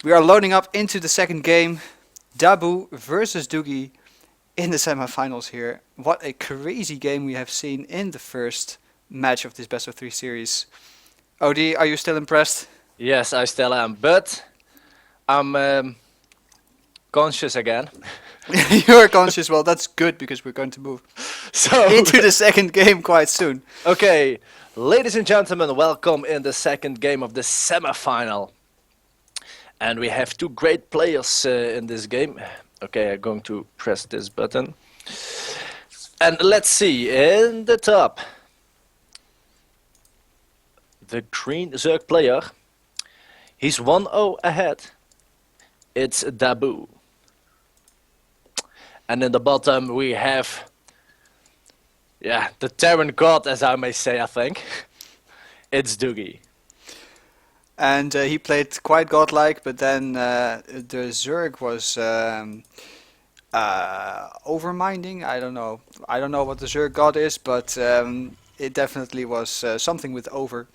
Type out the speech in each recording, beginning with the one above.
we are loading up into the second game. DABoO versus Duggi in the semifinals here. What a crazy game we have seen in the first match of this best of 3 series. OD, are you still impressed? Yes, I still am, but I'm conscious again. You're conscious. Well, that's good because we're going to move So, into the second game quite soon. okay, ladies and gentlemen, welcome in the second game of the semifinal. And we have two great players in this game. Okay, I'm going to press this button. And let's see, in the top, the green Zerg player, he's 1-0 ahead. It's DABoO. And in the bottom we have, the Terran God, as I may say, I think. It's Duggi. And he played quite godlike, but then the Zerg was overminding. I don't know. I don't know what the Zerg god is, but it definitely was something with over.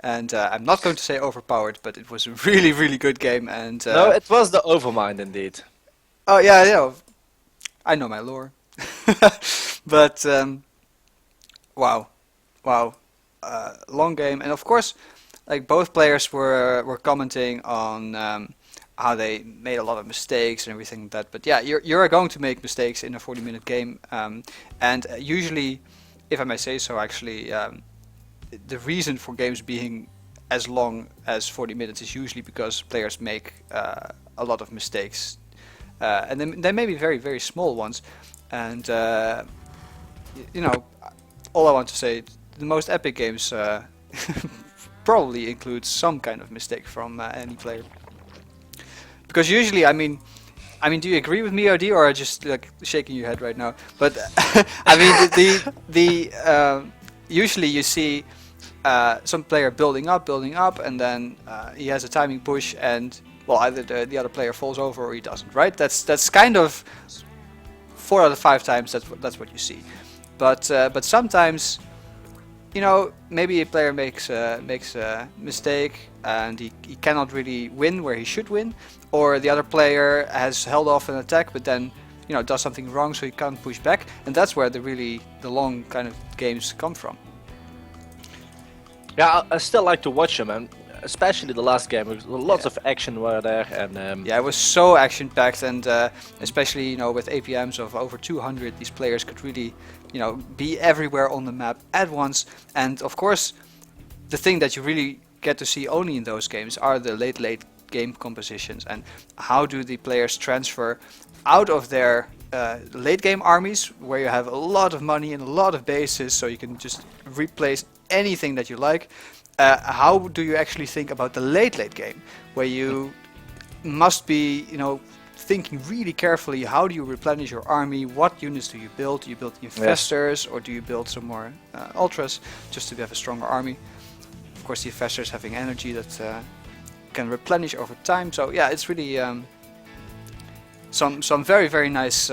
And I'm not going to say overpowered, but it was a really, really good game. And No, it was the Overmind indeed. oh yeah, yeah, I know my lore. But wow, wow, long game, and of course, like both players were commenting on how they made a lot of mistakes and everything like that. But yeah, you're going to make mistakes in a 40-minute game, and usually, if I may say so, actually, the reason for games being as long as 40 minutes is usually because players make a lot of mistakes, and they may be very, very small ones. And you know, all I want to say, the most epic games probably include some kind of mistake from any player. Because usually, I mean, do you agree with me, OD, or are you just like shaking your head right now? But I mean, usually you see some player building up, and then he has a timing push, and well, either the other player falls over or he doesn't. Right? That's kind of 4 out of 5 times that's what you see. But sometimes, you know, maybe a player makes a mistake and he cannot really win where he should win, or the other player has held off an attack but then, you know, does something wrong so he can't push back, and that's where the long kind of games come from. Yeah, I still like to watch them, and especially the last game. Lots of action were there, and yeah, it was so action-packed, and especially, you know, with APMs of over 200, these players could really, you know, be everywhere on the map at once. And of course, the thing that you really get to see only in those games are the late game compositions, and how do the players transfer out of their late game armies, where you have a lot of money and a lot of bases, so you can just replace anything that you like. How do you actually think about the late game, where you must be, you know, thinking really carefully, how do you replenish your army, what units do you build? Do you build infestors, or do you build some more ultras just to have a stronger army? Of course, the infestors having energy that can replenish over time. So yeah, it's really some very, very nice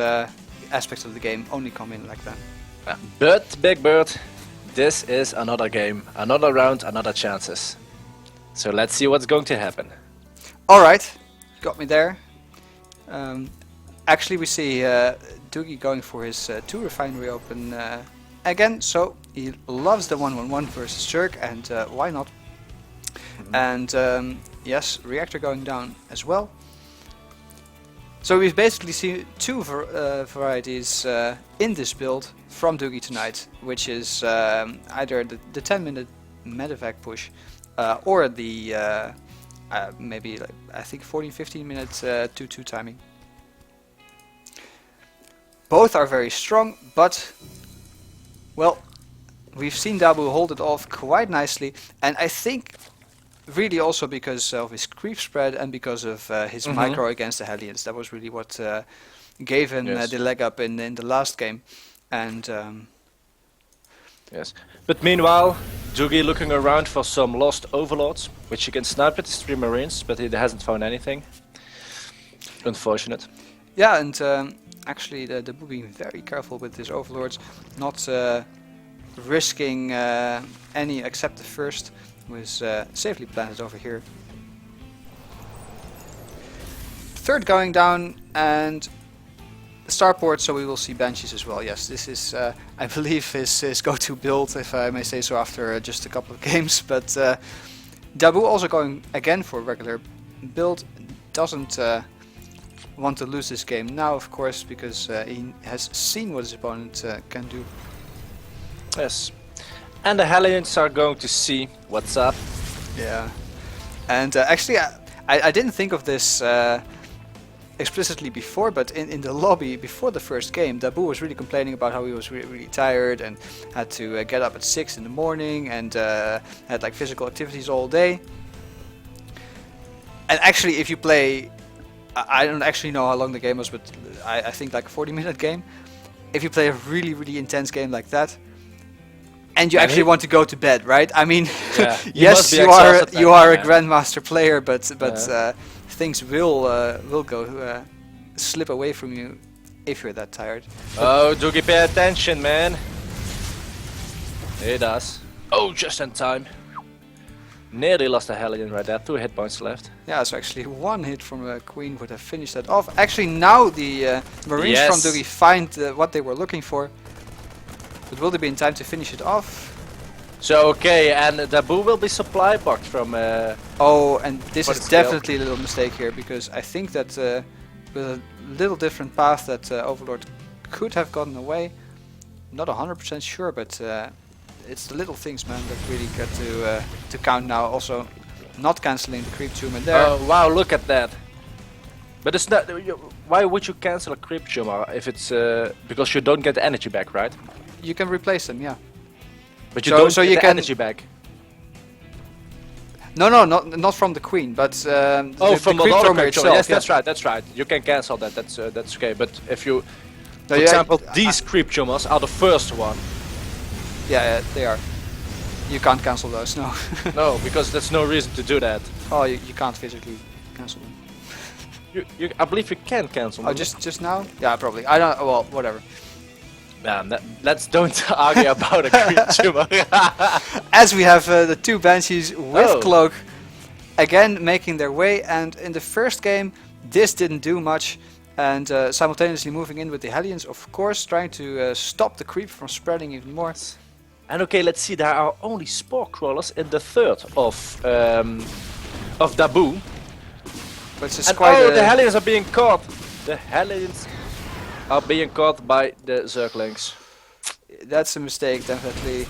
aspects of the game only come in like that. But Big Bird, this is another game, another round, another chances. So let's see what's going to happen. Alright, got me there. Actually, we see Duggi going for his 2 refinery open again, so he loves the 1-1-1 versus Zerg, and why not? And yes, reactor going down as well. So we've basically seen 2 varieties in this build from Duggi tonight, which is either the 10-minute medevac push or the maybe, like, I think 14-15 minutes 2-2 timing. Both are very strong, but well, we've seen DABoO hold it off quite nicely, and I think really also because of his creep spread and because of his micro against the Hellions. That was really what gave him the leg up in the last game. And yes, but meanwhile, Duggi looking around for some lost overlords, which he can snipe with his 3 marines, but he hasn't found anything. Unfortunate. Yeah, and actually the DABoO being very careful with his overlords, not risking any except the first, was safely planted over here. third going down, and starport, so we will see Banshees as well. Yes, this is, I believe, his go-to build, if I may say so, after just a couple of games. But DaBoO also going again for a regular build. Doesn't want to lose this game now, of course, because he has seen what his opponent can do. Yes. And the Hellions are going to see what's up. Yeah. And actually, I didn't think of this explicitly before, but in the lobby before the first game, DaBoO was really complaining about how he was really tired and had to get up at 6 in the morning and had like physical activities all day. And actually, if you play, I don't actually know how long the game was, but I think like a 40-minute game. If you play a really intense game like that, and you actually want to go to bed, right? I mean, Yeah, yes, you are a grandmaster player, but things will slip away from you if you're that tired. Oh, Duggi, pay attention, man. He does. Oh, just in time. Nearly lost a Hellion right there. 2 hit points left. Yeah, so actually 1 hit from a Queen would have finished that off. Actually, now the Marines from Duggi find what they were looking for. But will they be in time to finish it off? So, okay, and DaBoO will be supply boxed from... Oh, and this is DSCL. definitely a little mistake here, because I think that with a little different path that Overlord could have gotten away. Not 100% sure, but it's the little things, man, that really get to count now. Also, not cancelling the creep tumor there. Oh, wow, look at that. But it's not... Why would you cancel a creep tumor if it's... because you don't get the energy back, right? You can replace them, yeah. But you don't so get you the can energy back. No, not from the Queen, but From the creep the tumor creep itself. tumor. Yes, yeah. that's right. You can cancel that. That's okay. But if you, No, for yeah, example, these creep tumors are the first one. Yeah, they are. You can't cancel those, no. No, because there's no reason to do that. Oh, you can't physically cancel them. I believe you can cancel them. Oh, just now? Yeah, probably. I don't. Well, whatever. Man, let's don't argue about a creep tumor. As we have the 2 Banshees with Oh. Cloak again making their way, and in the first game this didn't do much, and simultaneously moving in with the Hellions, of course, trying to stop the creep from spreading even more. And okay, let's see. There are only spore crawlers in the third of DaBoO. But it's And quite oh, the Hellions are being caught. The Hellions are being caught by the Zerglings. that's a mistake, definitely.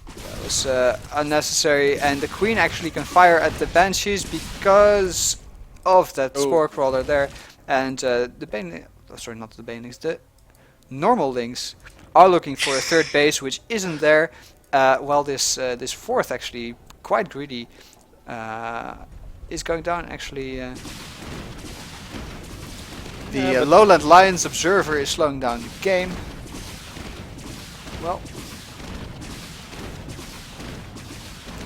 That was unnecessary, and the Queen actually can fire at the Banshees because of that spore crawler there, and the Bane, oh, sorry, not the Banelings, the normal Lings are looking for a third base, which isn't there. While this this fourth, actually quite greedy, is going down. Actually, the Lowland Lions Observer is slowing down the game. Well,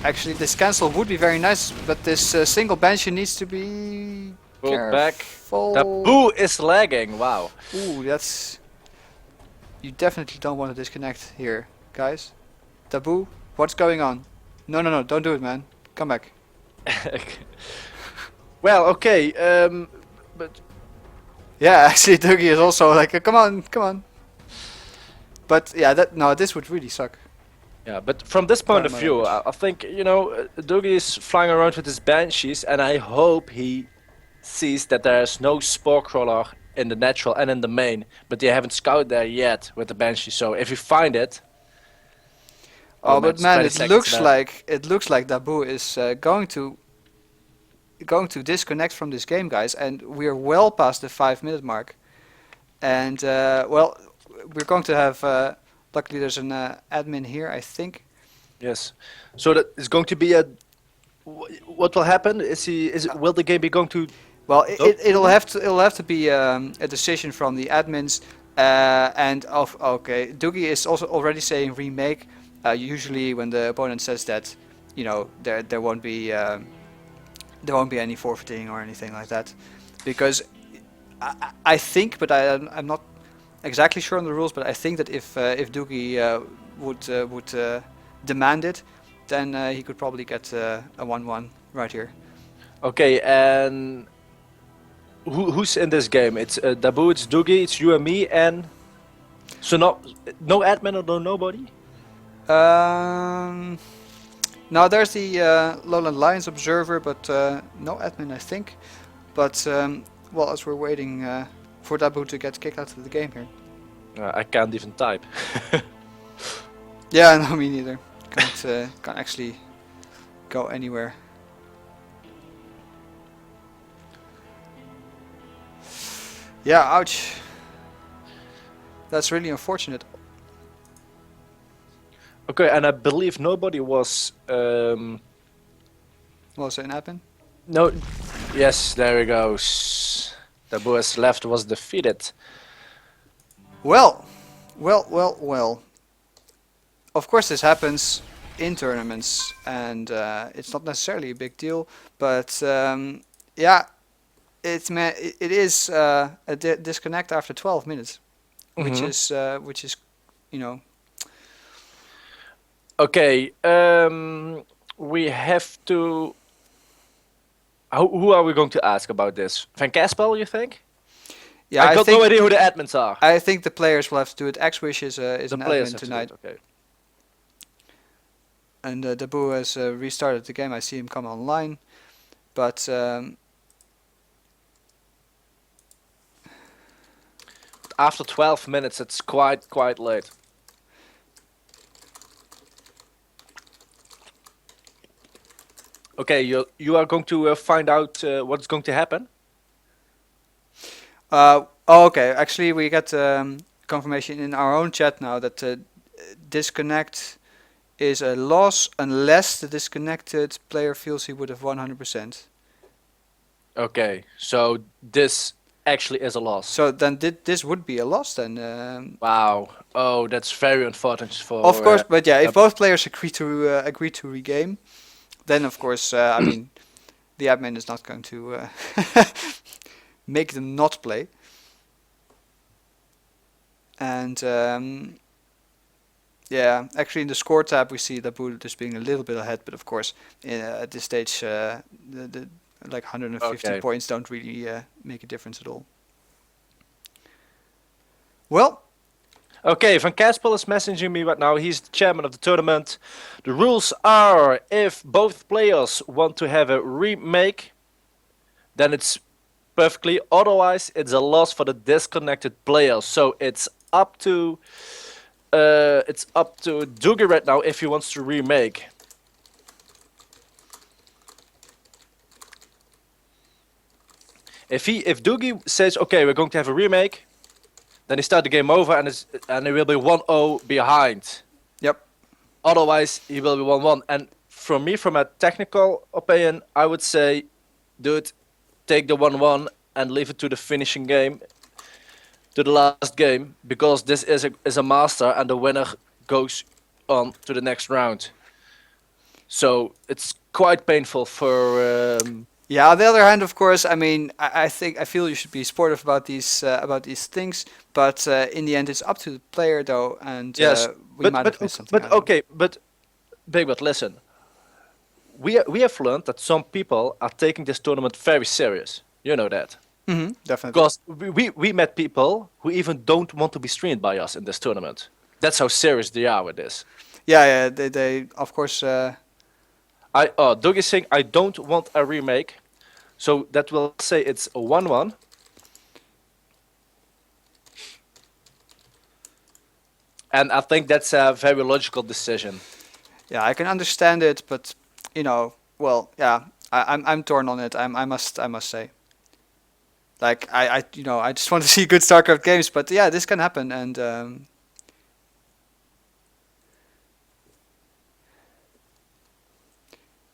actually, this cancel would be very nice, but this single Banshee needs to be Pulled back. careful. DaBoO is lagging. Wow. Ooh, that's... You definitely don't want to disconnect here, guys. DaBoO, what's going on? No, don't do it, man. Come back. Well, okay, but Yeah, actually, Duggi is also like, come on. But yeah, this would really suck. yeah, but from this point of Very view, much. I think, you know, Duggi is flying around with his Banshees, and I hope he sees that there is no spore crawler in the natural and in the main, but they haven't scouted there yet with the Banshee. So if you find it, Oh, but it's man, 20 it seconds looks like DaBoO is going to disconnect from this game, guys, and we're well past the 5-minute mark. And well, we're going to have. Luckily, there's an admin here, I think. yes. So that is going to be a. What will happen? Will the game be going to? Well, Nope. it'll have to be a decision from the admins. Okay, Duggi is also already saying remake. Usually, when the opponent says that, you know, there won't be any forfeiting or anything like that, because I think, but I'm not exactly sure on the rules, but I think that if Duggi would demand it, then he could probably get a 1-1 right here. Okay, and who's in this game? It's DaBoO, it's Duggi, it's you and me, and so no admin or no nobody. Um, Now there's the Lowland Lions observer, but no admin, I think. But well, as we're waiting for DaBoO to get kicked out of the game here. I can't even type. Yeah, no, me neither. Can't actually go anywhere. Yeah, ouch. That's really unfortunate. Okay, and I believe nobody was. Was it an admin? No. Yes, there he goes. DaBoO's left was defeated. Well. Of course, this happens in tournaments, and it's not necessarily a big deal. But yeah, it is a disconnect after 12 minutes, which is, you know. Okay, we have to. Who are we going to ask about this? Van Kaspel, you think? Yeah, I got no idea who the admins are. I think the players will have to do it. Xwish is an players admin have to do tonight. it, okay. And DaBoO has restarted the game. I see him come online, but After 12 minutes, it's quite late. Okay, you are going to find out what's going to happen. oh, okay. Actually, we got confirmation in our own chat now that disconnect is a loss unless the disconnected player feels he would have 100%. Okay, so this actually is a loss. So then this would be a loss then. Wow. Oh, that's very unfortunate for. Of course, but yeah, if both players agree to regame, then of course, I mean, the admin is not going to make them not play. And yeah, actually in the score tab we see DaBoO just being a little bit ahead, but of course at this stage the like 150 points don't really make a difference at all. Well. Okay, Van Kaspel is messaging me right now. He's the chairman of the tournament. The rules are if both players want to have a remake, then it's perfectly. Otherwise, it's a loss for the disconnected player. So it's up to Duggi right now if he wants to remake. If Duggi says okay, we're going to have a remake, then he start the game over and it will be 1-0 behind. Yep. Otherwise, he will be 1-1. And for me, from a technical opinion, I would say, dude, take the 1-1 and leave it to the finishing game, to the last game, because this is a master and the winner goes on to the next round. So it's quite painful for. Yeah. On the other hand, of course, I mean, I feel you should be sportive about these things, but in the end, it's up to the player, though, and yes, we might have missed something. But okay, but Big Bird, listen. We have learned that some people are taking this tournament very serious. You know that. Mm-hmm, definitely. Because we met people who even don't want to be streamed by us in this tournament. That's how serious they are with this. Yeah, they of course. Doug is saying I don't want a remake, so that will say it's a 1-1. And I think that's a very logical decision. Yeah, I can understand it, but you know, well, yeah, I'm torn on it. I must say. Like I just want to see good StarCraft games, but yeah, this can happen, and